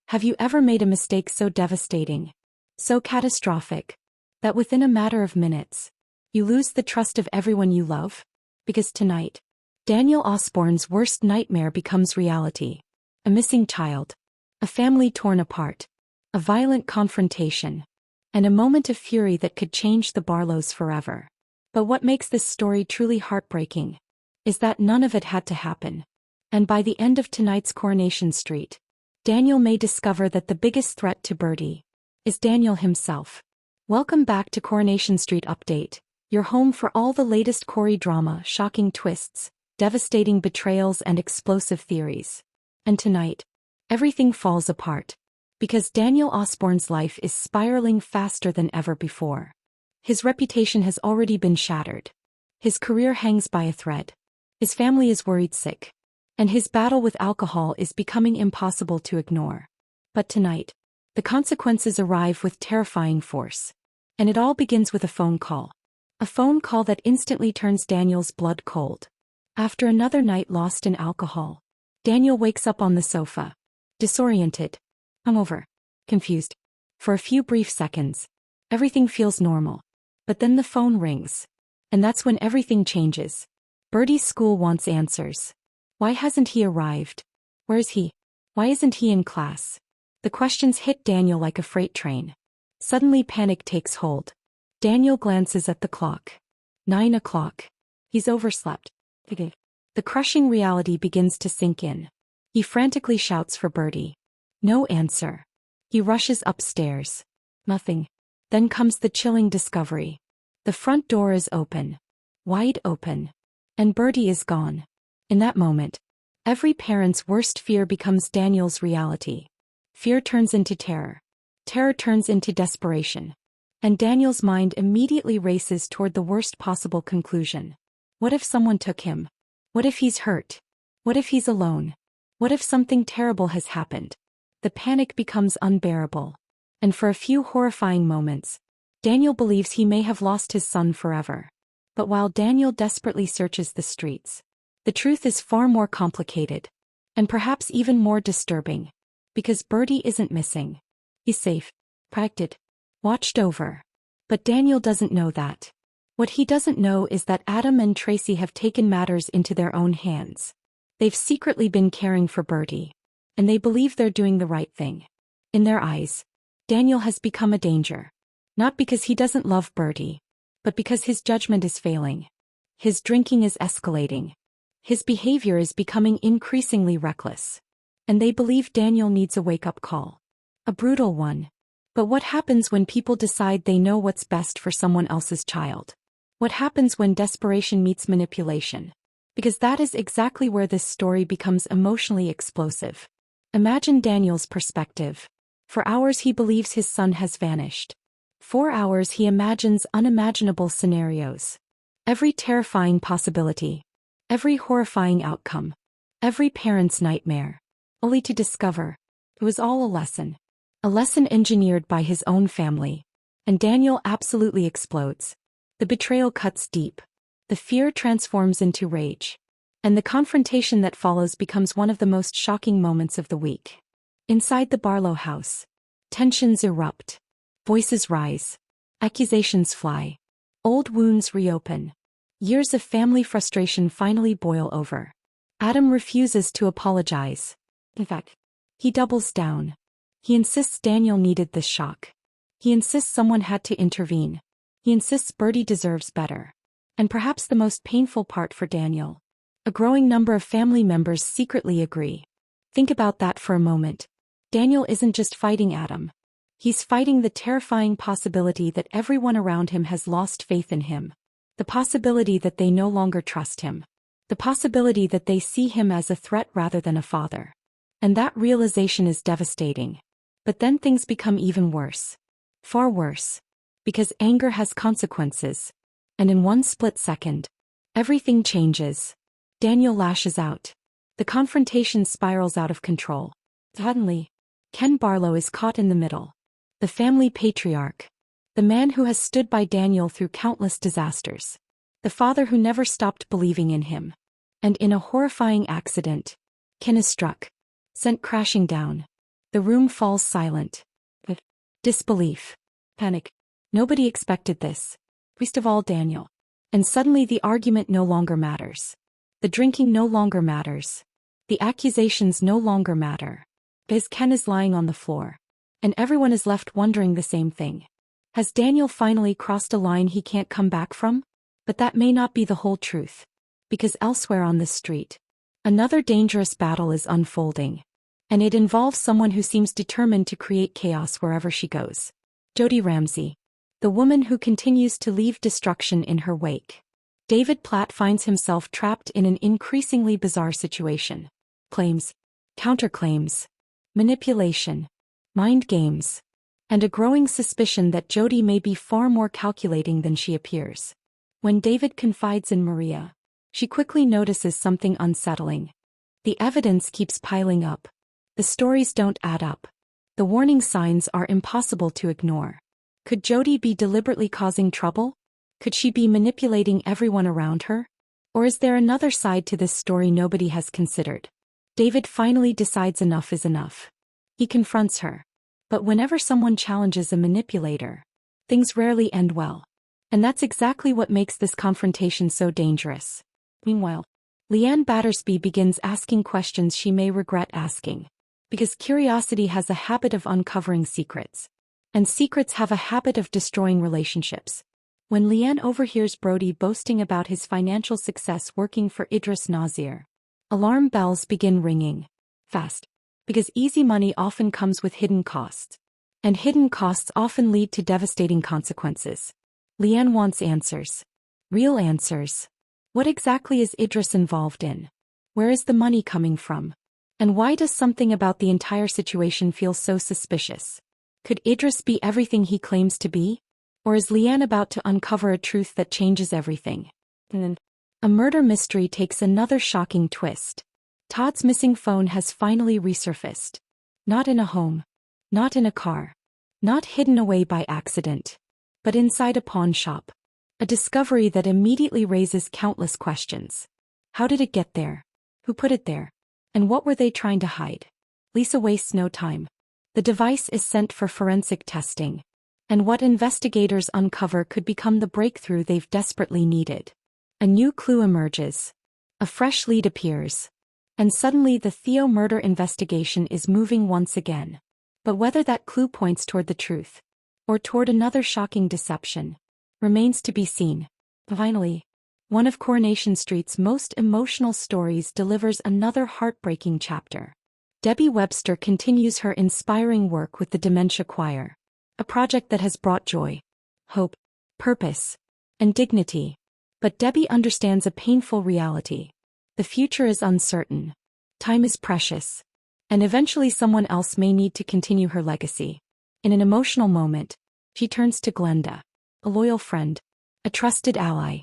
Have you ever made a mistake so devastating, so catastrophic, that within a matter of minutes, you lose the trust of everyone you love? Because tonight, Daniel Osbourne's worst nightmare becomes reality. A missing child, a family torn apart, a violent confrontation, and a moment of fury that could change the Barlows forever. But what makes this story truly heartbreaking is that none of it had to happen. And by the end of tonight's Coronation Street, Daniel may discover that the biggest threat to Bertie is Daniel himself. Welcome back to Coronation Street Update, your home for all the latest Corrie drama, shocking twists, devastating betrayals and explosive theories. And tonight, everything falls apart, because Daniel Osbourne's life is spiraling faster than ever before. His reputation has already been shattered. His career hangs by a thread. His family is worried sick. And his battle with alcohol is becoming impossible to ignore. But tonight, the consequences arrive with terrifying force. And it all begins with a phone call. A phone call that instantly turns Daniel's blood cold. After another night lost in alcohol, Daniel wakes up on the sofa, disoriented, hungover, confused. For a few brief seconds, everything feels normal. But then the phone rings. And that's when everything changes. Bertie's school wants answers. Why hasn't he arrived? Where is he? Why isn't he in class? The questions hit Daniel like a freight train. Suddenly panic takes hold. Daniel glances at the clock. 9 o'clock. He's overslept. The crushing reality begins to sink in. He frantically shouts for Bertie. No answer. He rushes upstairs. Nothing. Then comes the chilling discovery. The front door is open. Wide open. And Bertie is gone. In that moment, every parent's worst fear becomes Daniel's reality. Fear turns into terror. Terror turns into desperation. And Daniel's mind immediately races toward the worst possible conclusion. What if someone took him? What if he's hurt? What if he's alone? What if something terrible has happened? The panic becomes unbearable. And for a few horrifying moments, Daniel believes he may have lost his son forever. But while Daniel desperately searches the streets, the truth is far more complicated, and perhaps even more disturbing, because Bertie isn't missing. He's safe, protected, watched over. But Daniel doesn't know that. What he doesn't know is that Adam and Tracy have taken matters into their own hands. They've secretly been caring for Bertie, and they believe they're doing the right thing. In their eyes, Daniel has become a danger. Not because he doesn't love Bertie, but because his judgment is failing. His drinking is escalating. His behavior is becoming increasingly reckless. And they believe Daniel needs a wake-up call. A brutal one. But what happens when people decide they know what's best for someone else's child? What happens when desperation meets manipulation? Because that is exactly where this story becomes emotionally explosive. Imagine Daniel's perspective. For hours he believes his son has vanished. For hours he imagines unimaginable scenarios. Every terrifying possibility. Every horrifying outcome. Every parent's nightmare. Only to discover it was all a lesson. A lesson engineered by his own family. And Daniel absolutely explodes. The betrayal cuts deep. The fear transforms into rage. And the confrontation that follows becomes one of the most shocking moments of the week. Inside the Barlow house, tensions erupt. Voices rise. Accusations fly. Old wounds reopen. Years of family frustration finally boil over. Adam refuses to apologize. In fact, he doubles down. He insists Daniel needed this shock. He insists someone had to intervene. He insists Bertie deserves better. And perhaps the most painful part for Daniel, a growing number of family members secretly agree. Think about that for a moment. Daniel isn't just fighting Adam. He's fighting the terrifying possibility that everyone around him has lost faith in him. The possibility that they no longer trust him. The possibility that they see him as a threat rather than a father. And that realization is devastating. But then things become even worse. Far worse. Because anger has consequences. And in one split second, everything changes. Daniel lashes out. The confrontation spirals out of control. Suddenly, Ken Barlow is caught in the middle. The family patriarch. The man who has stood by Daniel through countless disasters. The father who never stopped believing in him. And in a horrifying accident, Ken is struck. Sent crashing down. The room falls silent. Disbelief. Panic. Nobody expected this. Least of all Daniel. And suddenly the argument no longer matters. The drinking no longer matters. The accusations no longer matter. Because Ken is lying on the floor. And everyone is left wondering the same thing. Has Daniel finally crossed a line he can't come back from? But that may not be the whole truth. Because elsewhere on this street, another dangerous battle is unfolding. And it involves someone who seems determined to create chaos wherever she goes. Jody Ramsey. The woman who continues to leave destruction in her wake. David Platt finds himself trapped in an increasingly bizarre situation. Claims, counterclaims, manipulation, mind games, and a growing suspicion that Jody may be far more calculating than she appears. When David confides in Maria, she quickly notices something unsettling. The evidence keeps piling up. The stories don't add up. The warning signs are impossible to ignore. Could Jody be deliberately causing trouble? Could she be manipulating everyone around her? Or is there another side to this story nobody has considered? David finally decides enough is enough. He confronts her. But whenever someone challenges a manipulator, things rarely end well. And that's exactly what makes this confrontation so dangerous. Meanwhile, Leanne Battersby begins asking questions she may regret asking. Because curiosity has a habit of uncovering secrets. And secrets have a habit of destroying relationships. When Leanne overhears Bertie boasting about his financial success working for Idris Nazir, alarm bells begin ringing. Fast. Because easy money often comes with hidden costs. And hidden costs often lead to devastating consequences. Leanne wants answers. Real answers. What exactly is Idris involved in? Where is the money coming from? And why does something about the entire situation feel so suspicious? Could Idris be everything he claims to be? Or is Leanne about to uncover a truth that changes everything? And then, a murder mystery takes another shocking twist. Todd's missing phone has finally resurfaced. Not in a home. Not in a car. Not hidden away by accident. But inside a pawn shop. A discovery that immediately raises countless questions. How did it get there? Who put it there? And what were they trying to hide? Lisa wastes no time. The device is sent for forensic testing. And what investigators uncover could become the breakthrough they've desperately needed. A new clue emerges. A fresh lead appears. And suddenly the Theo murder investigation is moving once again. But whether that clue points toward the truth, or toward another shocking deception, remains to be seen. Finally, one of Coronation Street's most emotional stories delivers another heartbreaking chapter. Debbie Webster continues her inspiring work with the Dementia Choir, a project that has brought joy, hope, purpose, and dignity. But Debbie understands a painful reality. The future is uncertain. Time is precious. And eventually someone else may need to continue her legacy. In an emotional moment, she turns to Glenda, a loyal friend, a trusted ally,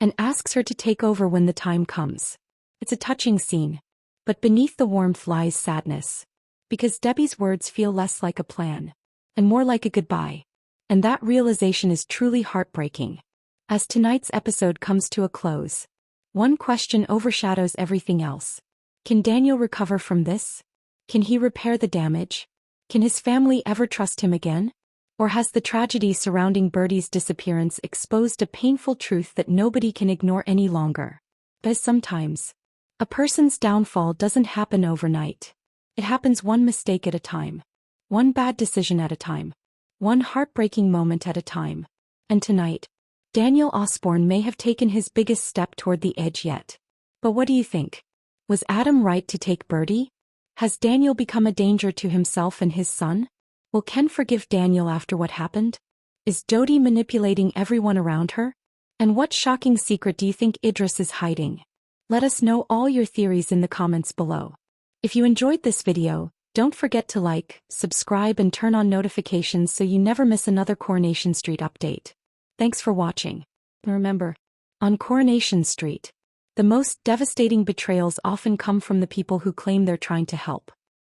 and asks her to take over when the time comes. It's a touching scene. But beneath the warmth lies sadness. Because Debbie's words feel less like a plan, and more like a goodbye. And that realization is truly heartbreaking. As tonight's episode comes to a close, one question overshadows everything else. Can Daniel recover from this? Can he repair the damage? Can his family ever trust him again? Or has the tragedy surrounding Bertie's disappearance exposed a painful truth that nobody can ignore any longer? Because sometimes, a person's downfall doesn't happen overnight. It happens one mistake at a time. One bad decision at a time. One heartbreaking moment at a time. And tonight, Daniel Osbourne may have taken his biggest step toward the edge yet. But what do you think? Was Adam right to take Bertie? Has Daniel become a danger to himself and his son? Will Ken forgive Daniel after what happened? Is Jody manipulating everyone around her? And what shocking secret do you think Idris is hiding? Let us know all your theories in the comments below. If you enjoyed this video, don't forget to like, subscribe and turn on notifications so you never miss another Coronation Street update. Thanks for watching. Remember, on Coronation Street, the most devastating betrayals often come from the people who claim they're trying to help.